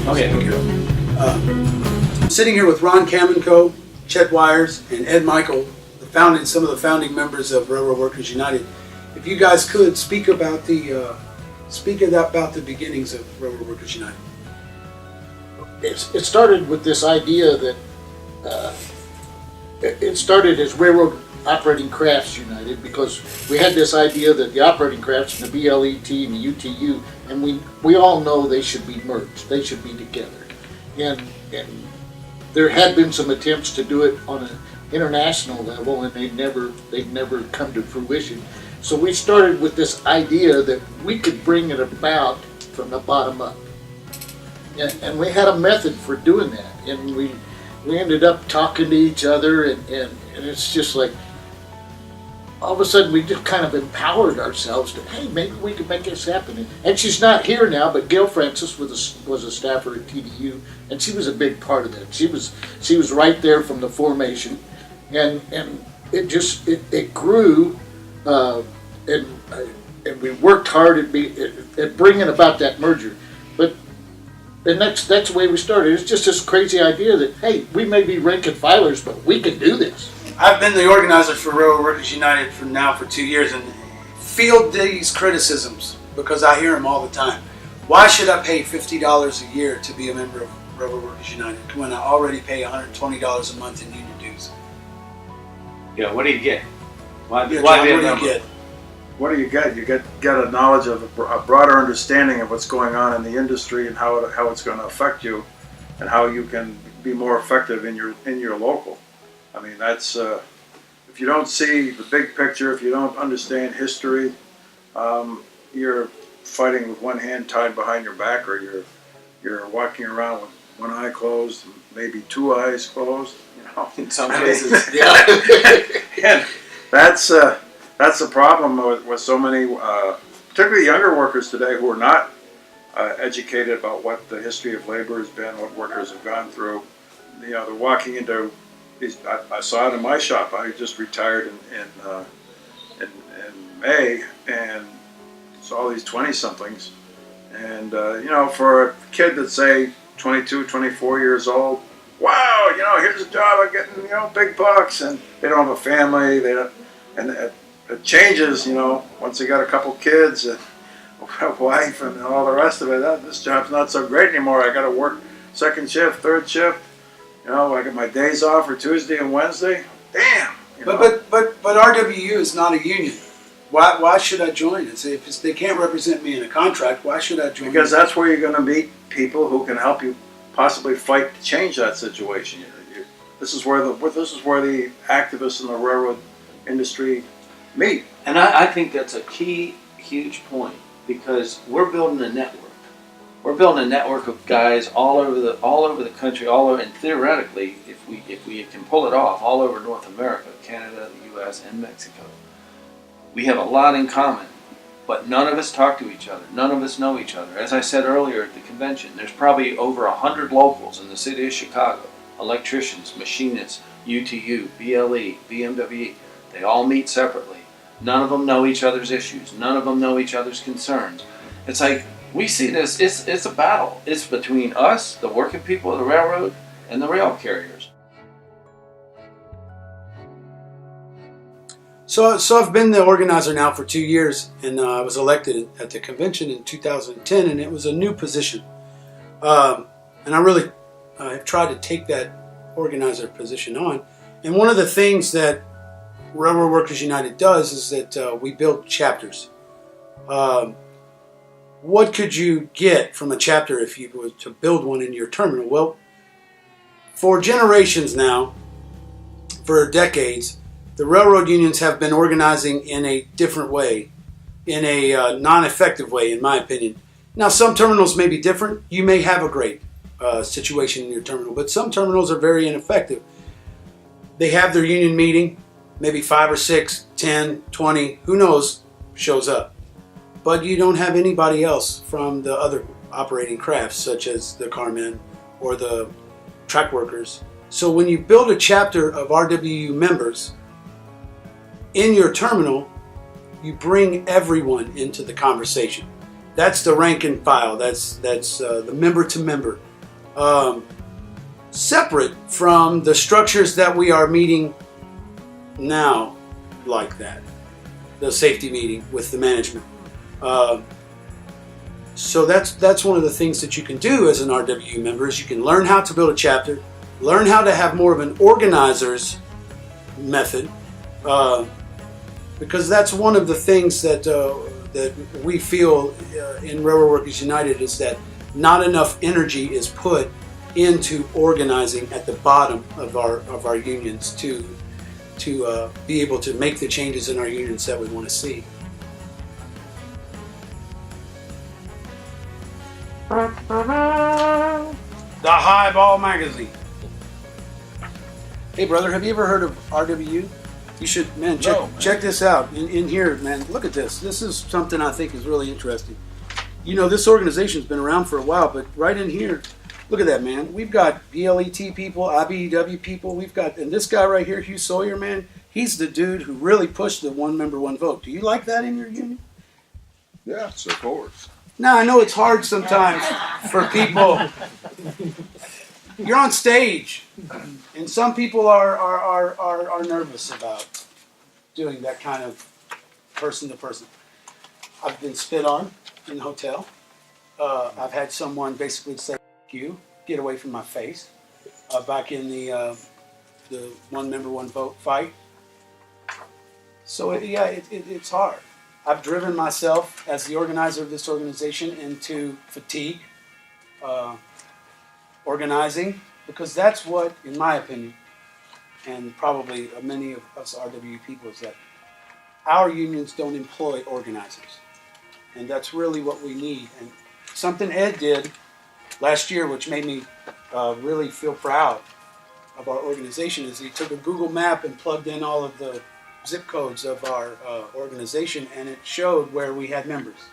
Okay. I'm sitting here with Ron Kamenko, Chet Wires, and Ed Michael, some of the founding members of Railroad Workers United. If you guys could speak about the beginnings of Railroad Workers United. It started with this idea that it started as Railroad Operating Crafts United, because we had this idea that the operating crafts and the BLET and the UTU, and we all know they should be merged, they should be together. And there had been some attempts to do it on an international level, and they'd never come to fruition. So we started with this idea that we could bring it about from the bottom up. And we had a method for doing that. And we ended up talking to each other, and it's just like, all of a sudden we just kind of empowered ourselves to, hey, maybe we could make this happen. And she's not here now, but Gail Francis was a staffer at TDU, and she was a big part of that. She was right there from the formation, and it grew, and we worked hard at bringing about that merger. And that's the way we started. It's just this crazy idea that, hey, we may be rank and filers, but we can do this. I've been the organizer for Railroad Workers United for 2 years, and field these criticisms because I hear them all the time. Why should I pay $50 a year to be a member of Railroad Workers United when I already pay $120 a month in union dues? Yeah, what do you get? Why John, be a what do you member? get? What do you get? You get a knowledge of a broader understanding of what's going on in the industry and how it's going to affect you, and how you can be more effective in your local. I mean, that's if you don't see the big picture, if you don't understand history, you're fighting with one hand tied behind your back, or you're walking around with one eye closed, maybe two eyes closed. You know, In some cases, Yeah. and that's the problem with so many, particularly younger workers today, who are not educated about what the history of labor has been, what workers have gone through. You know, they're walking into these. I saw it in my shop. I just retired in May, and saw these 20-somethings. And you know, for a kid that's say 22, 24 years old, wow, you know, here's a job, I'm getting, you know, big bucks, and they don't have a family. They don't, and it changes, you know, once they got a couple kids, a wife, and all the rest of it. This job's not so great anymore. I got to work second shift, third shift. You know, I get my days off for Tuesday and Wednesday. Damn. But RWU is not a union. Why should I join? If they can't represent me in a contract, why should I join? Because that's where you're going to meet people who can help you possibly fight to change that situation. This is where the activists in the railroad industry meet. and I think that's a key, huge point, because we're building a network. We're building a network of guys all over the country, and theoretically, if we can pull it off, all over North America, Canada, the U.S., and Mexico. We have a lot in common, but none of us talk to each other. None of us know each other. As I said earlier at the convention, there's probably over 100 locals in the city of Chicago, electricians, machinists, UTU, BLE, BMW. They all meet separately. None of them know each other's issues. None of them know each other's concerns. It's like, we see this, it's a battle. It's between us, the working people of the railroad, and the rail carriers. So I've been the organizer now for 2 years, and I was elected at the convention in 2010, and it was a new position. And I really have tried to take that organizer position on. And one of the things that Railroad Workers United does is that we build chapters. What could you get from a chapter if you were to build one in your terminal? Well, for generations now, for decades, the railroad unions have been organizing in a different way, in a non-effective way, in my opinion. Now, some terminals may be different. You may have a great situation in your terminal, but some terminals are very ineffective. They have their union meeting, maybe 5 or 6, 10, 20, who knows, shows up. But you don't have anybody else from the other operating crafts, such as the carmen or the track workers. So when you build a chapter of RWU members in your terminal, you bring everyone into the conversation. That's the rank and file. That's the member to member. separate from the structures that we are meeting now, like that, the safety meeting with the management. So that's one of the things that you can do as an RWU member is you can learn how to build a chapter, learn how to have more of an organizer's method, because that's one of the things that that we feel in Railroad Workers United is that not enough energy is put into organizing at the bottom of our unions to be able to make the changes in our unions that we want to see. The Highball Magazine. Hey brother, have you ever heard of RWU? You should, man, check this out. In here, man, look at this. This is something I think is really interesting. You know, this organization's been around for a while, but right in here, look at that, man. We've got BLET people, IBEW people. We've got, and this guy right here, Hugh Sawyer, man, he's the dude who really pushed the one member, one vote. Do you like that in your union? Yes, of course. Now, I know it's hard sometimes for people. You're on stage, and some people are nervous about doing that kind of person to person. I've been spit on in the hotel. I've had someone basically say, "F you, get away from my face." Back in the one member, one vote fight. So it's hard. I've driven myself as the organizer of this organization into fatigue, organizing, because that's what, in my opinion, and probably many of us RWU people, is that our unions don't employ organizers. And that's really what we need. And something Ed did last year, which made me really feel proud of our organization, is he took a Google map and plugged in all of the zip codes of our organization, and it showed where we had members.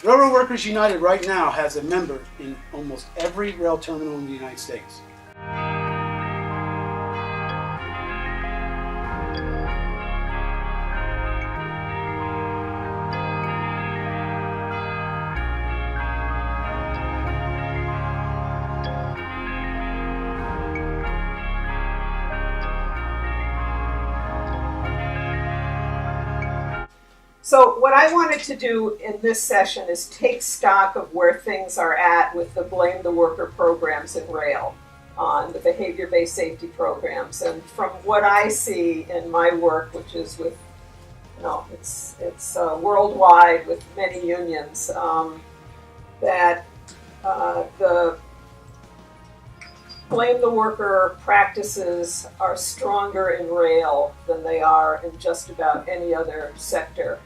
Railroad Workers United right now has a member in almost every rail terminal in the United States. So what I wanted to do in this session is take stock of where things are at with the Blame the Worker programs in rail, on the behavior-based safety programs. And from what I see in my work, which is with, it's worldwide with many unions, that the Blame the Worker practices are stronger in rail than they are in just about any other sector.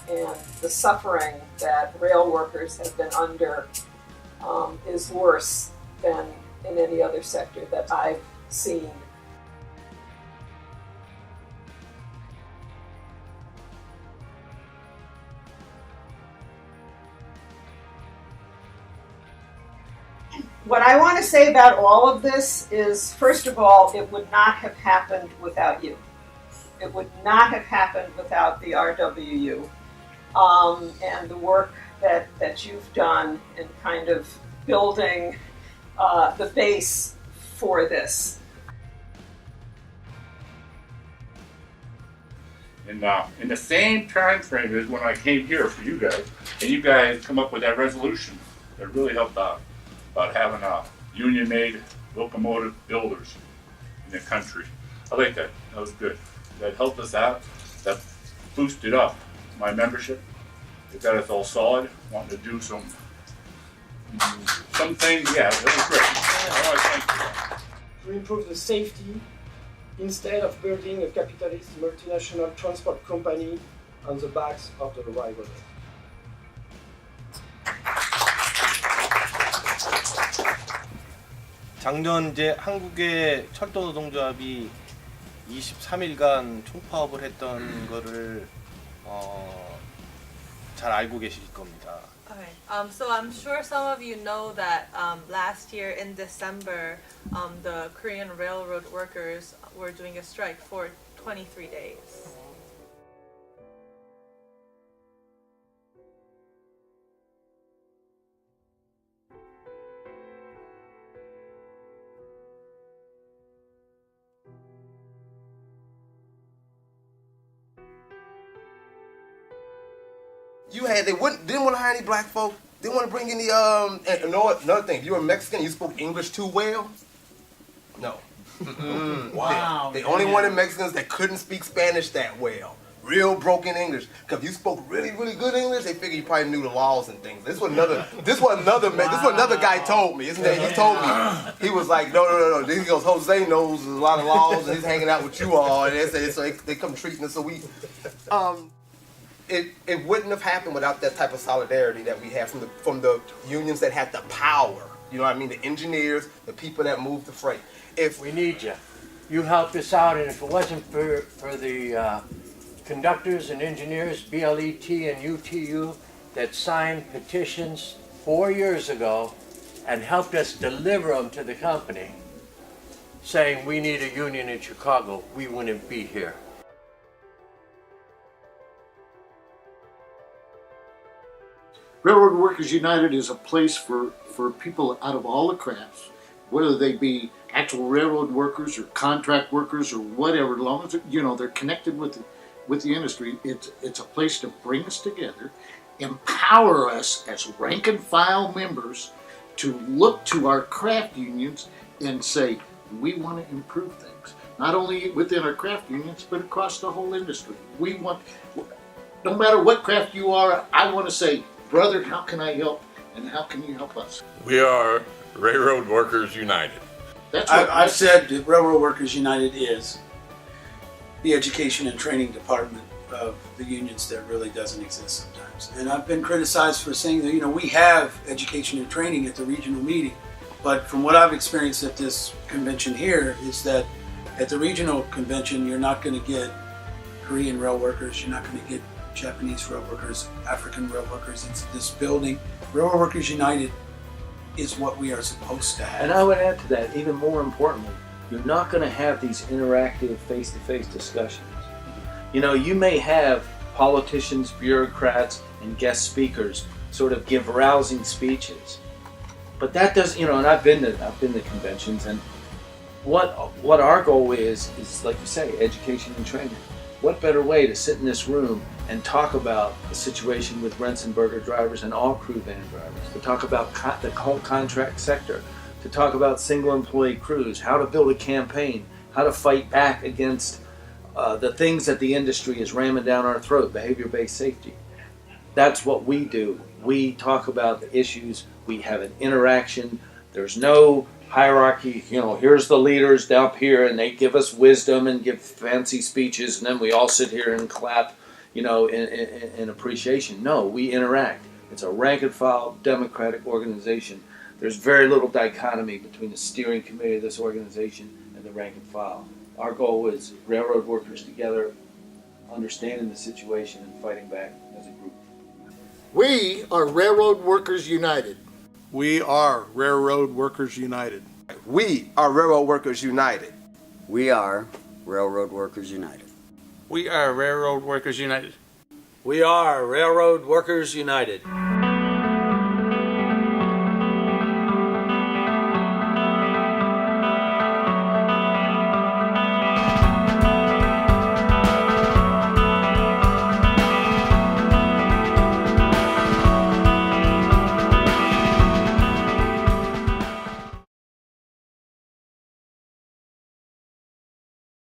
And the suffering that rail workers have been under is worse than in any other sector that I've seen. What I want to say about all of this is, first of all, it would not have happened without you. It would not have happened without the RWU and the work that you've done in kind of building the base for this. In the same time frame as when I came here for you guys, and you guys come up with that resolution that really helped out about having union-made locomotive builders in the country. I like that. That was good. That helped us out. That boosted up my membership. It got us all solid. Wanting to do some things. Yeah, that was great. I thank you. To improve the safety instead of building a capitalist multinational transport company on the backs of the railroad. 작년 이제 한국의 철도 노동조합이 23일간 총파업을 했던 거를 잘 알고 계실 겁니다. Okay. So I'm sure some of you know that last year in December, the Korean railroad workers were doing a strike for 23 days. They didn't want to hire any black folk. Didn't want to bring any and another thing. If you were Mexican, you spoke English too well. No. Wow. They only wanted Mexicans that couldn't speak Spanish that well. Real broken English. Because if you spoke really, really good English, they figured you probably knew the laws and things. This was another guy told me, isn't it? He told me. He was like, no. He goes, Jose knows a lot of laws and he's hanging out with you all. And they come treating us. So it wouldn't have happened without that type of solidarity that we have from the unions that had the power. You know what I mean? The engineers, the people that moved the freight. We need you. You helped us out, and if it wasn't for the conductors and engineers, BLET and UTU, that signed petitions 4 years ago and helped us deliver them to the company, saying we need a union in Chicago, we wouldn't be here. Railroad Workers United is a place for people out of all the crafts, whether they be actual railroad workers or contract workers or whatever, as long as they're connected with the industry. It's a place to bring us together, empower us as rank and file members to look to our craft unions and say, we want to improve things. Not only within our craft unions, but across the whole industry. We want, no matter what craft you are, I want to say, brother, how can I help? And how can you help us? We are Railroad Workers United. That's what I've said that Railroad Workers United is the education and training department of the unions that really doesn't exist sometimes. And I've been criticized for saying that, we have education and training at the regional meeting. But from what I've experienced at this convention here is that at the regional convention, you're not going to get Korean rail workers, you're not going to get Japanese rail workers, African rail workers. It's this building. Railroad Workers United is what we are supposed to have. And I would add to that, even more importantly, you're not going to have these interactive face-to-face discussions. You may have politicians, bureaucrats, and guest speakers sort of give rousing speeches, but that doesn't. And I've been to conventions, and what our goal is like you say, education and training. What better way to sit in this room and talk about the situation with Rensenberger drivers and all crew van drivers, to talk about the whole contract sector, to talk about single employee crews, how to build a campaign, how to fight back against the things that the industry is ramming down our throat, behavior-based safety. That's what we do. We talk about the issues, we have an interaction, there's no hierarchy, here's the leaders down here and they give us wisdom and give fancy speeches and then we all sit here and clap, in appreciation. No, we interact. It's a rank and file democratic organization. There's very little dichotomy between the steering committee of this organization and the rank and file. Our goal is railroad workers together, understanding the situation and fighting back as a group. We are Railroad Workers United. We are Railroad Workers United. We are Railroad Workers United. We are Railroad Workers United. We are Railroad Workers United. We are Railroad Workers United.